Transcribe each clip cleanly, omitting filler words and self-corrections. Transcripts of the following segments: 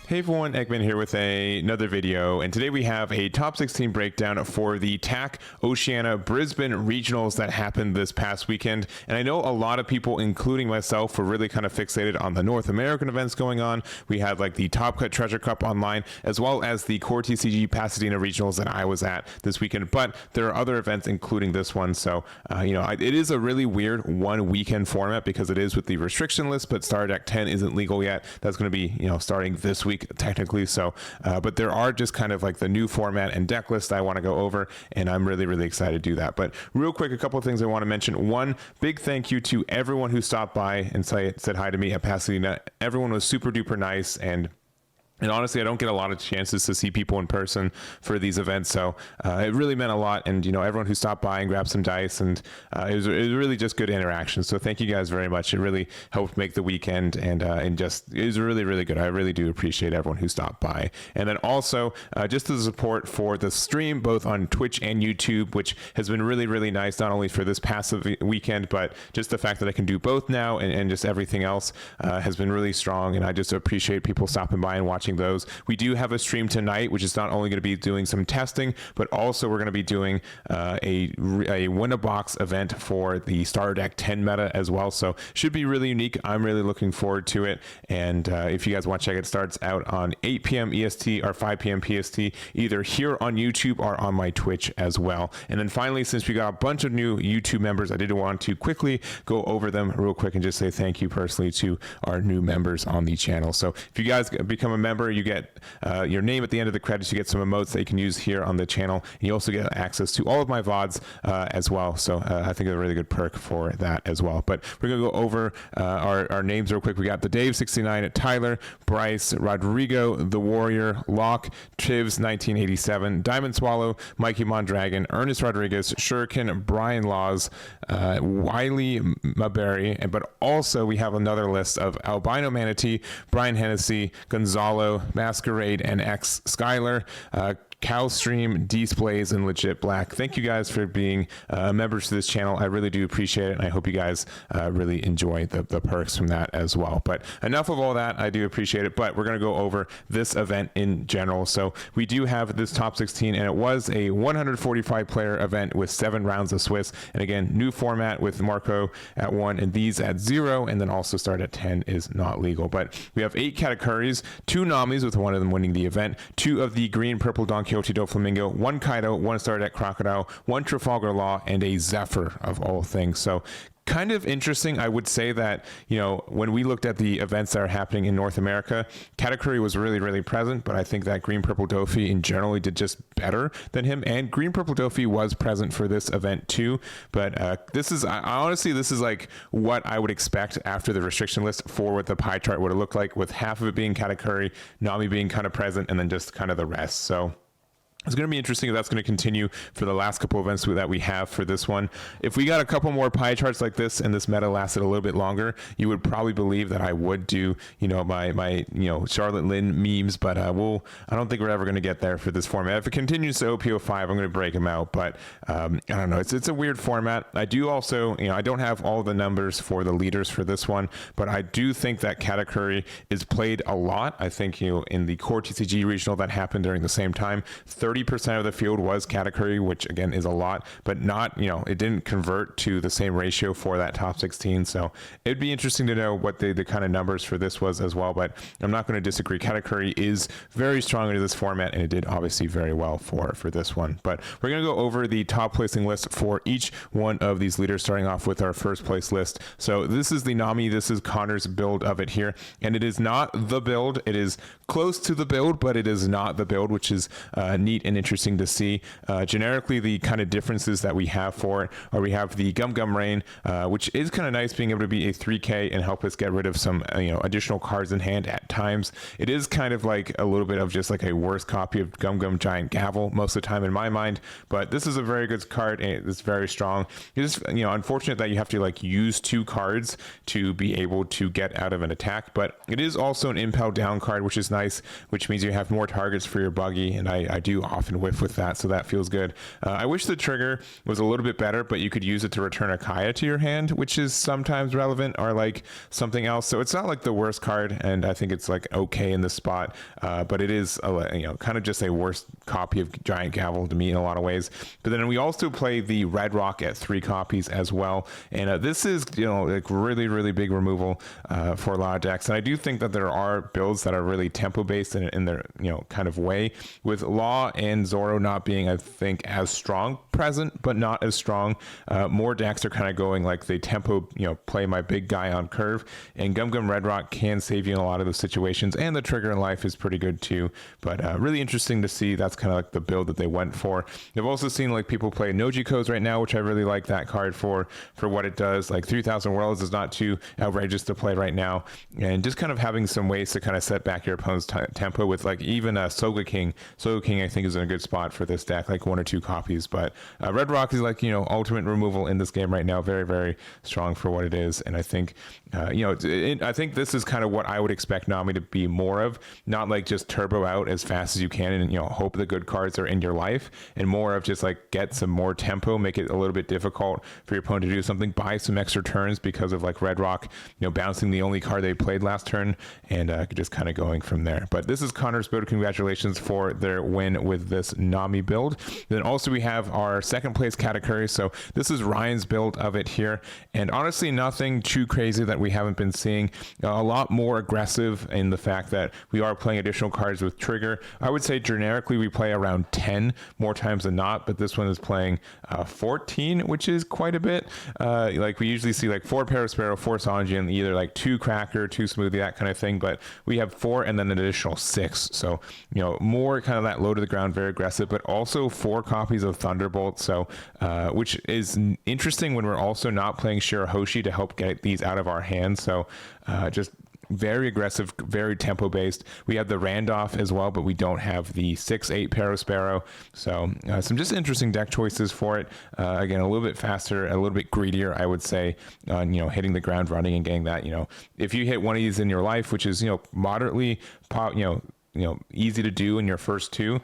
Hey everyone, Eggman here with another video, and today we have a top 16 breakdown for the TAC Oceania Brisbane regionals that happened this past weekend. And I know a lot of people, including myself, were really kind of fixated on the North American events going on. We had like the Top Cut Treasure Cup online, as well as the Core TCG Pasadena regionals that I was at this weekend. But there are other events, including this one. So, it is a really weird one weekend format because it is with the restriction list, but Star Deck 10 isn't legal yet. That's going to be, starting this week technically. So but there are just kind of like the new format and deck list I want to go over, and I'm really excited to do that. But real quick, a couple of things I want to mention. One, big thank you to everyone who stopped by and said hi to me at Pasadena. Everyone was super duper nice, and honestly, I don't get a lot of chances to see people in person for these events, so it really meant a lot. And everyone who stopped by and grabbed some dice, and it was really just good interaction. So thank you guys very much. It really helped make the weekend, and just it was really good. I really do appreciate everyone who stopped by. And then also just the support for the stream, both on Twitch and YouTube, which has been really nice. Not only for this past weekend, but just the fact that I can do both now, and just everything else has been really strong. And I just appreciate people stopping by and watching those. We do have a stream tonight, which is not only going to be doing some testing, but also we're going to be doing a win a box event for the Starter Deck 10 meta as well. So should be really unique. I'm really looking forward to it. And if you guys want to check it, starts out on 8 p.m. EST or 5 p.m. PST, either here on YouTube or on my Twitch as well. And then finally, since we got a bunch of new YouTube members, I did want to quickly go over them real quick and just say thank you personally to our new members on the channel. So if you guys become a member, you get your name at the end of the credits. You get some emotes that you can use here on the channel, and you also get access to all of my VODs as well. So I think it's a really good perk for that as well. But we're gonna go over our names real quick. We got the Dave69, Tyler, Bryce, Rodrigo, The Warrior, Locke, Chivs 1987, Diamond Swallow, Mikey Mondragon, Ernest Rodriguez, Shuriken, Brian Laws, Wiley Maberry, but also we have another list of Albino Manatee, Brian Hennessy, Gonzalo, Masquerade, and X Skyler, Cowstream, Displays, and Legit Black. Thank you guys for being members to this channel. I really do appreciate it, and I hope you guys really enjoy the perks from that as well. But enough of all that. I do appreciate it, but we're going to go over this event in general. So we do have this top 16, and it was a 145 player event with 7 rounds of Swiss. And again, new format with Marco at 1 and these at 0, and then also start at 10 is not legal. But we have 8 Katakuris, 2 Namis with one of them winning the event, 2 of the green purple Donquixote Doflamingo, 1 Kaito, 1 Star Deck Crocodile, 1 Trafalgar Law, and a Zephyr of all things. So kind of interesting. I would say that, when we looked at the events that are happening in North America, Katakuri was really present, but I think that Green Purple Dofi in general did just better than him, and Green Purple Dofi was present for this event too. But this is like what I would expect after the restriction list for what the pie chart would have looked like, with half of it being Katakuri, Nami being kind of present, and then just kind of the rest. So it's going to be interesting if that's going to continue for the last couple events that we have for this one. If we got a couple more pie charts like this and this meta lasted a little bit longer, you would probably believe that I would do, my Charlotte Lynn memes, but I don't think we're ever going to get there for this format. If it continues to OP05, I'm going to break them out, but I don't know. It's a weird format. I do also, I don't have all the numbers for the leaders for this one, but I do think that Katakuri is played a lot. I think, in the core TCG regional that happened during the same time, 30% of the field was Katakuri, which again is a lot, but not, it didn't convert to the same ratio for that top 16. So it'd be interesting to know what the kind of numbers for this was as well, but I'm not going to disagree. Katakuri is very strong into this format, and it did obviously very well for this one. But we're going to go over the top placing list for each one of these leaders, starting off with our first place list. So this is the Nami. This is Connor's build of it here, and it is not the build. It is close to the build, but it is not the build, which is neat and interesting to see. Generically, the kind of differences that we have for it are we have the Gum Gum Rain, which is kind of nice, being able to be a 3K and help us get rid of some additional cards in hand at times. It is kind of like a little bit of just like a worse copy of Gum Gum Giant Gavel most of the time in my mind, but this is a very good card, and it's very strong. It's unfortunate that you have to like use 2 cards to be able to get out of an attack, but it is also an impel down card, which is nice, which means you have more targets for your buggy, and I do often whiff with that, so that feels good. I wish the trigger was a little bit better, but you could use it to return a Kaya to your hand, which is sometimes relevant, or like something else. So it's not like the worst card, and I think it's like okay in this spot, but it is kind of just a worse copy of Giant Gavel to me in a lot of ways. But then we also play the Red Rock at 3 copies as well, and this is like really big removal for a lot of decks. And I do think that there are builds that are really tempo based in their kind of way, with Law and Zoro not being, I think, as strong present, but not as strong. More decks are kind of going like they tempo play my big guy on curve, and Gum Gum Red Rock can save you in a lot of those situations, and the trigger in life is pretty good too. But really interesting to see that's kind of like the build that they went for. I've also seen like people play Nojiko's right now, which I really like that card for what it does. Like 3000 Worlds is not too outrageous to play right now, and just kind of having some ways to kind of set back your opponent's tempo with like even Soga King. Soga King I think is in a good spot for this deck, like 1 or 2 copies. But Red Rock is like ultimate removal in this game right now, very strong for what it is. And I think I think this is kind of what I would expect Nami to be more of, not like just turbo out as fast as you can and hope the good cards are in your life, and more of just like get some more tempo, make it a little bit difficult for your opponent to do something, buy some extra turns because of like Red Rock bouncing the only card they played last turn, and just kind of going from there. But this is Connor's build. Congratulations for their win with this Nami build. Then also we have our second place Katakuri. So this is Ryan's build of it here, and honestly nothing too crazy that we haven't been seeing. A lot more aggressive in the fact that we are playing additional cards with trigger. I would say generically we play around 10 more times than not, but this one is playing 14, which is quite a bit. Like we usually see like 4 Parasparrow, 4 Sanji, and either like 2 Cracker, 2 Smoothie, that kind of thing, but we have 4 and then an additional 6. So more kind of that low to the ground, very aggressive, but also 4 copies of Thunderbolt. So which is interesting when we're also not playing Shirahoshi to help get these out of our hands. So just very aggressive, very tempo based. We have the Randolph as well, but we don't have the 6/8 Parasparrow. So some just interesting deck choices for it. Again, a little bit faster, a little bit greedier, I would say, on hitting the ground running and getting that. If you hit one of these in your life, which is moderately easy to do in your first 2,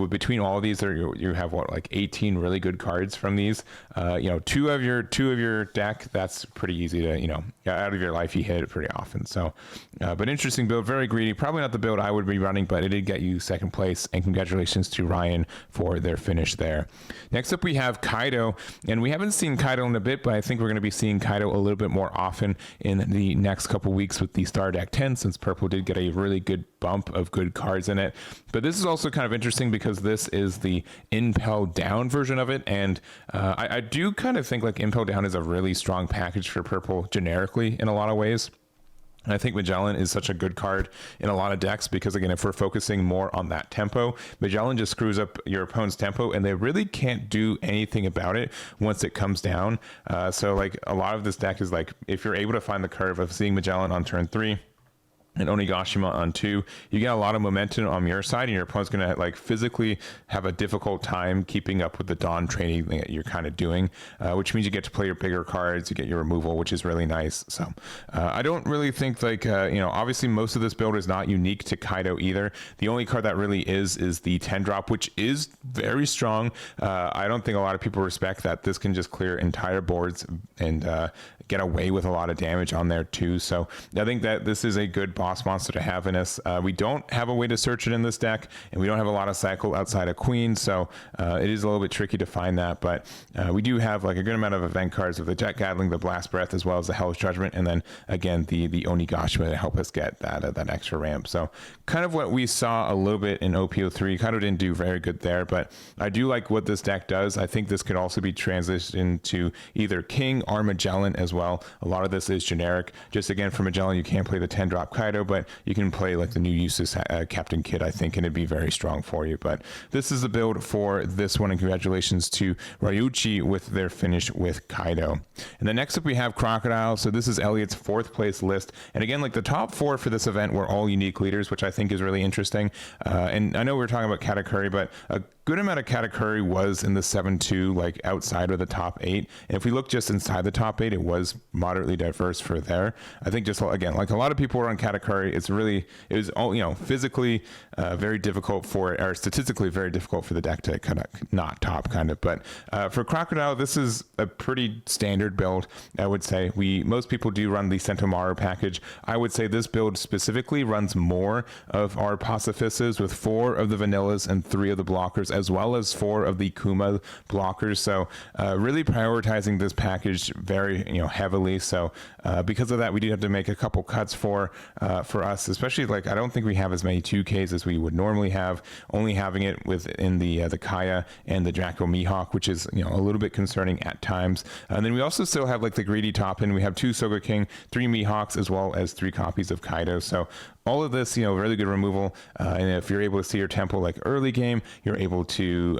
between all of these you have like 18 really good cards from these. 2 of your deck, that's pretty easy to out of your life, you hit it pretty often. So but interesting build, very greedy, probably not the build I would be running, but it did get you second place, and congratulations to Ryan for their finish there. Next up we have Kaido, and we haven't seen Kaido in a bit, but I think we're going to be seeing Kaido a little bit more often in the next couple weeks with the Star Deck 10, since Purple did get a really good bump of good cards in it. But this is also kind of interesting because this is the Impel Down version of it, and I do kind of think like Impel Down is a really strong package for Purple generically in a lot of ways. And I think Magellan is such a good card in a lot of decks because, again, if we're focusing more on that tempo, Magellan just screws up your opponent's tempo, and they really can't do anything about it once it comes down. So like a lot of this deck is like, if you're able to find the curve of seeing Magellan on turn 3 and Onigashima on 2, you get a lot of momentum on your side, and your opponent's going to like physically have a difficult time keeping up with the Dawn training that you're kind of doing, which means you get to play your bigger cards, you get your removal, which is really nice. So I don't really think like, obviously most of this build is not unique to Kaido either. The only card that really is the 10 drop, which is very strong. I don't think a lot of people respect that this can just clear entire boards and get away with a lot of damage on there too. So I think that this is a good boss monster to have in us. We don't have a way to search it in this deck, and we don't have a lot of cycle outside of Queen, so it is a little bit tricky to find that, but we do have like a good amount of event cards with the Jet Gatling, the Blast Breath, as well as the Hellish Judgment, and then again the Onigashima to help us get that extra ramp. So kind of what we saw a little bit in OP03. Kind of didn't do very good there, but I do like what this deck does. I think this could also be transitioned to either King or Magellan as well. A lot of this is generic. Just again, for Magellan, you can't play the 10 drop Kaido, but you can play like the new uses Captain Kidd, I think, and it'd be very strong for you. But this is the build for this one, and congratulations to Ryoichi with their finish with Kaido. And then next up we have Crocodile. So this is Elliot's 4th place list, and again, like the top 4 for this event were all unique leaders, which I think is really interesting. And I know we were talking about Katakuri, but a good amount of Katakuri was in the 7-2, like outside of the top 8. And if we look just inside the top 8, it was was moderately diverse for there. I think just again, like a lot of people were on Katakuri, it was all, physically very difficult or statistically very difficult for the deck to kind of not top kind of. But for Crocodile, this is a pretty standard build, I would say. Most people do run the Sentomaru package. I would say this build specifically runs more of our Pacifists with 4 of the vanillas and 3 of the blockers, as well as 4 of the Kuma blockers. So really prioritizing this package very heavily. So because of that, we do have to make a couple cuts for us, especially like I don't think we have as many 2Ks as we would normally have, only having it within the Kaya and the Draco Mihawk, which is a little bit concerning at times. And then we also still have like the greedy top end. We have 2 Soga King, 3 Mihawks, as well as 3 copies of Kaido. So all of this, really good removal. And if you're able to see your tempo like early game, you're able to,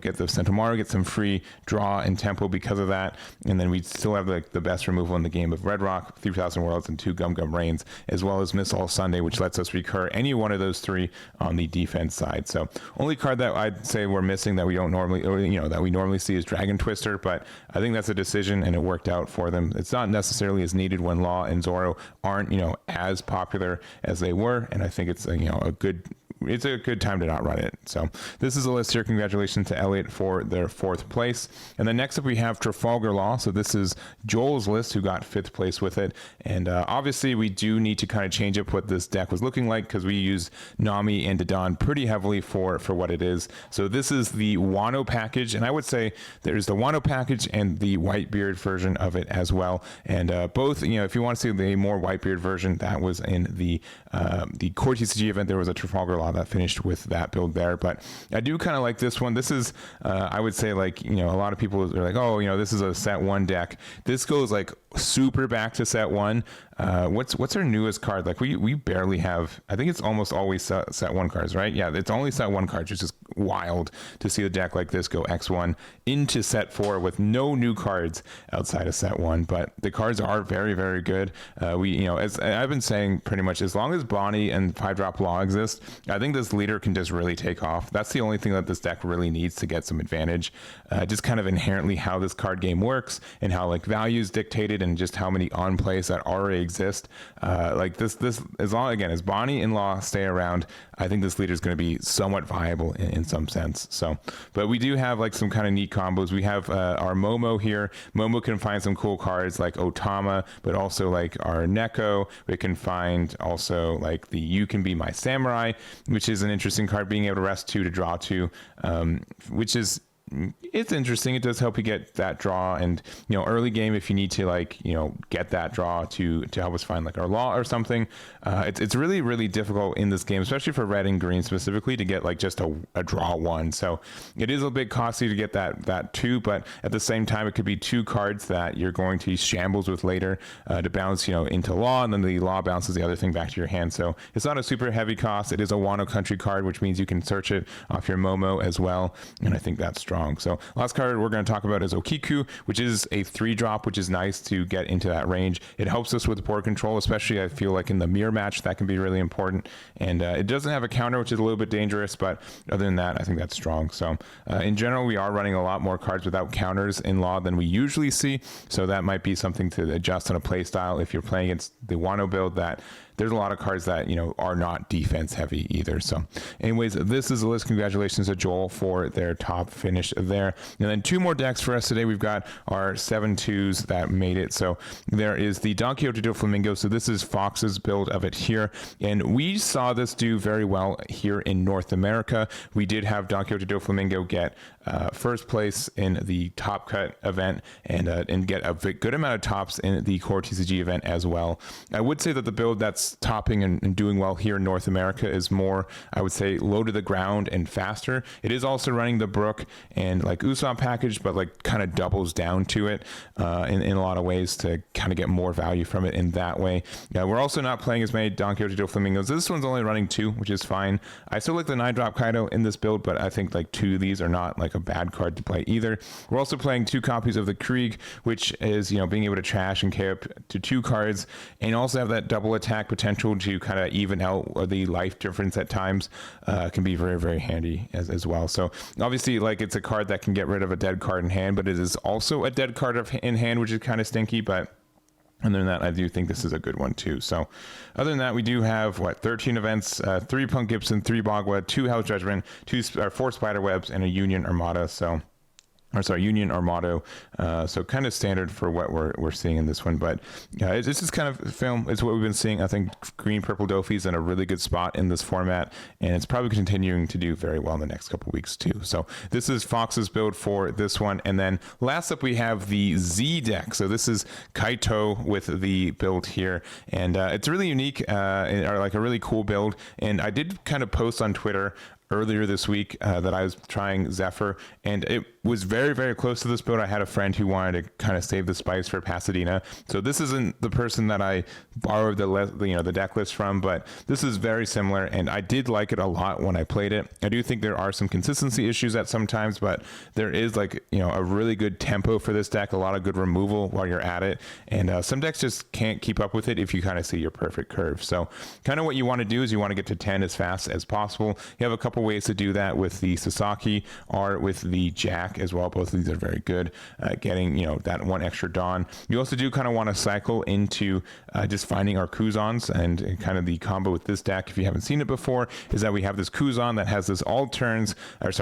get the Sentomaru, get some free draw and tempo because of that. And then we still have the best removal in the game of Red Rock, 3000 Worlds, and 2 Gum Gum Rains, as well as Miss All Sunday, which lets us recur any one of those 3 on the defense side. So only card that I'd say we're missing that we don't normally, that we normally see is Dragon Twister, but I think that's a decision and it worked out for them. It's not necessarily as needed when Law and Zoro aren't, as popular as they were, and I think it's it's a good time to not run it. So this is a list here. Congratulations to Elliot for their 4th place. And then next up we have Trafalgar Law. So this is Joel's list, who got 5th place with it. And obviously we do need to kind of change up what this deck was looking like, because we use Nami and Dodon pretty heavily for what it is. So this is the Wano package, and I would say there's the Wano package and the Whitebeard version of it as well. And both, if you want to see the more Whitebeard version, that was in the core TCG event. There was a Trafalgar Law that finished with that build there, but I do kind of like this one. This is I would say, like, a lot of people are like, oh, this is a set 1 deck. This goes like super back to set 1. What's our newest card? Like we barely have, I think it's almost always set 1 cards, right? Yeah, it's only set 1 cards, which is wild to see a deck like this go X1 into set 4 with no new cards outside of set 1. But the cards are very, very good. As I've been saying, pretty much as long as Bonnie and 5-drop Law exist, I think this leader can just really take off. That's the only thing that this deck really needs to get some advantage. Just kind of inherently how this card game works and how like values dictated and just how many on plays that already exist. Like this as long, again, as Bonnie and Law stay around, I think this leader is going to be somewhat viable in some sense. So, but we do have like some kind of neat combos. We have our Momo here. Momo can find some cool cards like Otama, but also like our Neko. We can find also like the You Can Be My Samurai, which is an interesting card, being able to rest 2 to draw 2, which is, it's interesting. It does help you get that draw, and early game, if you need to get that draw to help us find like our Law or something, it's really, really difficult in this game, especially for red and green specifically, to get like just a draw 1. So it is a bit costly to get that 2, but at the same time it could be 2 cards that you're going to shambles with later to bounce into Law, and then the Law bounces the other thing back to your hand. So it's not a super heavy cost. It is a Wano Country card, which means you can search it off your Momo as well, and I think that's strong. So last card we're going to talk about is Okiku, which is a 3-drop, which is nice to get into that range. It helps us with board control, especially I feel like in the mirror match that can be really important. And it doesn't have a counter, which is a little bit dangerous, but other than that, I think that's strong. So in general, we are running a lot more cards without counters in Law than we usually see. So that might be something to adjust on a play style if you're playing against the Wano build, that there's a lot of cards that are not defense heavy either. So anyways, this is the list. Congratulations to Joel for their top finish there. And then 2 more decks for us today. We've got our 7-2s that made it. So there is the Donquixote Doflamingo. So this is Fox's build of it here, and we saw this do very well here in North America. We did have Donquixote Doflamingo get first place in the Top Cut event and get a good amount of tops in the core TCG event as well. I would say that the build that's topping and doing well here in North America is more, I would say, low to the ground and faster. It is also running the Brook and like Usopp package, but like kind of doubles down to it in a lot of ways to kind of get more value from it in that way. We're also not playing as many Donquixote Doflamingos. This one's only running 2, which is fine. I still like the 9-drop Kaido in this build, but I think like 2 of these are not like a bad card to play either. We're also playing 2 copies of the Krieg, which is being able to trash and K up to 2 cards, and also have that double attack potential to kind of even out the life difference at times. Can be very, very handy as well. So obviously, like, it's a card that can get rid of a dead card in hand, but it is also a dead card in hand, which is kind of stinky. But Other than that, I do think this is a good one too. So other than that, we do have 13 events, 3 Punk Gibson, 3 Bagua, 2 Hell's Judgment, 4 Spider Webs, and a Union Armada. So Union Armado. So kind of standard for what we're seeing in this one, but it's just kind of film. It's what we've been seeing. I think green purple Dofi's in a really good spot in this format, and it's probably continuing to do very well in the next couple weeks too. So this is Fox's build for this one, and then last up we have the Z deck. So this is Kaito with the build here, and it's really unique, or like a really cool build. And I did kind of post on Twitter earlier this week that I was trying Zephyr, and it was very, very close to this build. I had a friend who wanted to kind of save the spice for Pasadena, so this isn't the person that I borrowed the deck list from, but this is very similar, and I did like it a lot when I played it. I do think there are some consistency issues at sometimes, but there is a really good tempo for this deck, a lot of good removal while you're at it, and some decks just can't keep up with it if you kind of see your perfect curve. So kind of what you want to do is you want to get to 10 as fast as possible. You have a couple ways to do that with the Sasaki or with the Jack as well. Both of these are very good getting that one extra Dawn. You also do kind of want to cycle into just finding our Kuzans, and kind of the combo with this deck, if you haven't seen it before, is that we have this Kuzan that has this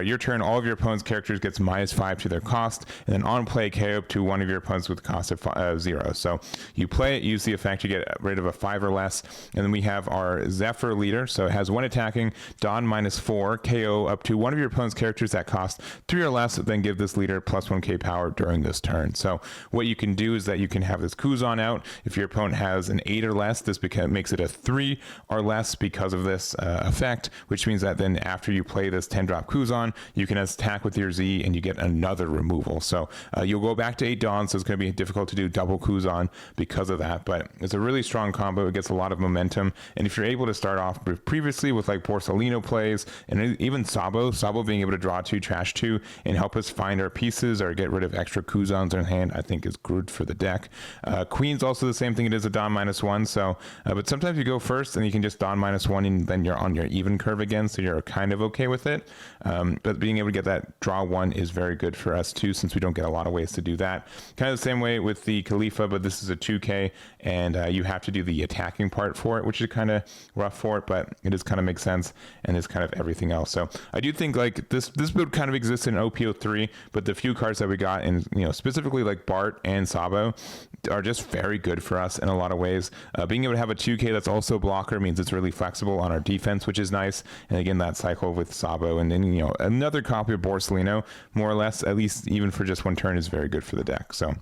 your turn, all of your opponent's characters gets -5 to their cost, and then on play KO up to one of your opponents with a cost of 0. So you play it, use the effect, you get rid of a 5 or less, and then we have our Zephyr leader. So it has 1 attacking, Dawn -4, KO up to one of your opponent's characters that cost 3 or less, then give this leader +1k power during this turn. So what you can do is that you can have this Kuzan out. If your opponent has an 8 or less, this makes it a 3 or less because of this effect, which means that then after you play this 10-drop Kuzan, you can attack with your Z and you get another removal. So you'll go back to 8 Dawn, so it's going to be difficult to do double Kuzan because of that, but it's a really strong combo. It gets a lot of momentum, and if you're able to start off previously with like Borsalino plays, and even Sabo being able to draw 2, trash 2, and help us find our pieces or get rid of extra Kuzans in hand, I think is good for the deck. Queen's also the same thing. It is a Dawn -1, so but sometimes you go first and you can just Dawn -1 and then you're on your even curve again, so you're kind of okay with it. But being able to get that draw 1 is very good for us too, since we don't get a lot of ways to do that. Kind of the same way with the Khalifa, but this is a 2k, and you have to do the attacking part for it, which is kind of rough for it, but it just kind of makes sense, and is kind of everything else. So I do think like this build kind of exists in OP03, but the few cards that we got, and specifically like Bart and Sabo, are just very good for us in a lot of ways. Being able to have a 2k that's also a blocker means it's really flexible on our defense, which is nice. And again, that cycle with Sabo, and then another copy of Borsalino, more or less, at least even for just one turn, is very good for the deck. So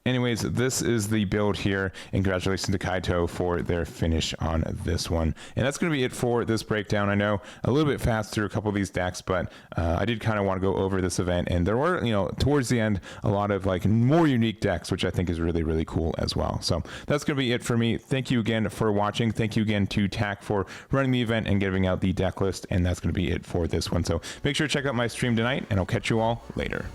anyways, this is the build here, and congratulations to Kaito for their finish on this one. And that's going to be it for this breakdown. I know a little bit fast through a couple of these decks, but I did kind of want to go over this event, and there were, towards the end, a lot of like more unique decks, which I think is really, really cool as well. So that's going to be it for me. Thank you again for watching. Thank you again to TAC for running the event and giving out the deck list, and that's going to be it for this one. So make sure to check out my stream tonight, and I'll catch you all later.